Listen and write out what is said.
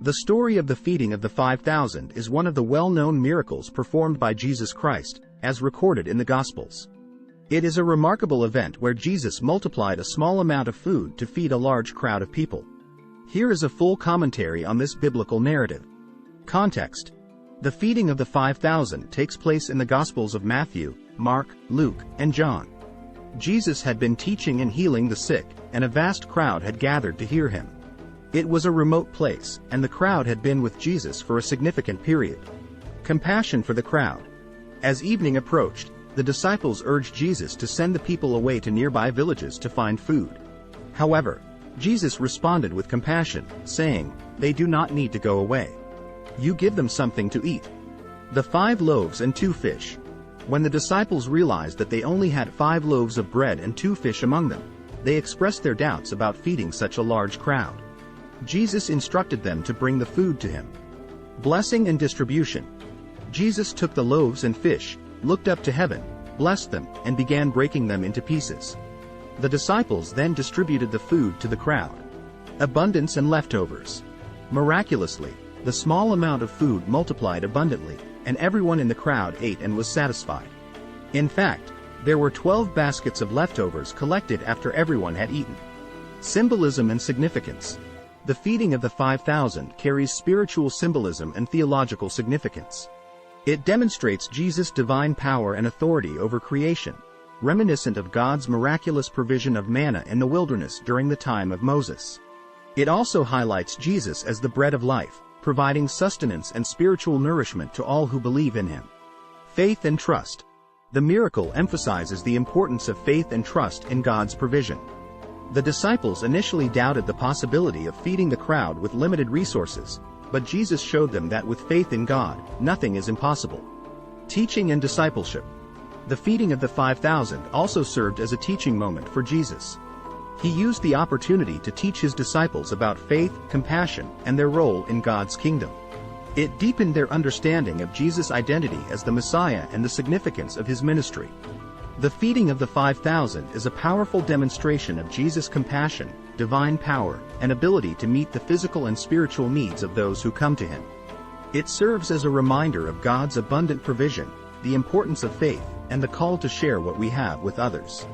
The story of the feeding of the 5,000 is one of the well-known miracles performed by Jesus Christ, as recorded in the Gospels. It is a remarkable event where Jesus multiplied a small amount of food to feed a large crowd of people. Here is a full commentary on this biblical narrative. Context: the feeding of the 5,000 takes place in the Gospels of Matthew, Mark, Luke, and John. Jesus had been teaching and healing the sick, and a vast crowd had gathered to hear him. It was a remote place, and the crowd had been with Jesus for a significant period. Compassion for the crowd. As evening approached, the disciples urged Jesus to send the people away to nearby villages to find food. However, Jesus responded with compassion, saying, "They do not need to go away. You give them something to eat." The 5 loaves and 2 fish. When the disciples realized that they only had 5 loaves of bread and 2 fish among them, they expressed their doubts about feeding such a large crowd. Jesus instructed them to bring the food to him. Blessing and distribution. Jesus took the loaves and fish, looked up to heaven, blessed them, and began breaking them into pieces. The disciples then distributed the food to the crowd. Abundance and leftovers. Miraculously, the small amount of food multiplied abundantly, and everyone in the crowd ate and was satisfied. In fact, there were 12 baskets of leftovers collected after everyone had eaten. Symbolism and significance. The feeding of the 5,000 carries spiritual symbolism and theological significance. It demonstrates Jesus' divine power and authority over creation, reminiscent of God's miraculous provision of manna in the wilderness during the time of Moses. It also highlights Jesus as the bread of life, providing sustenance and spiritual nourishment to all who believe in him. Faith and trust. The miracle emphasizes the importance of faith and trust in God's provision. The disciples initially doubted the possibility of feeding the crowd with limited resources, but Jesus showed them that with faith in God, nothing is impossible. Teaching and discipleship. The feeding of the 5,000 also served as a teaching moment for Jesus. He used the opportunity to teach his disciples about faith, compassion, and their role in God's kingdom. It deepened their understanding of Jesus' identity as the Messiah and the significance of his ministry. The feeding of the 5,000 is a powerful demonstration of Jesus' compassion, divine power, and ability to meet the physical and spiritual needs of those who come to him. It serves as a reminder of God's abundant provision, the importance of faith, and the call to share what we have with others.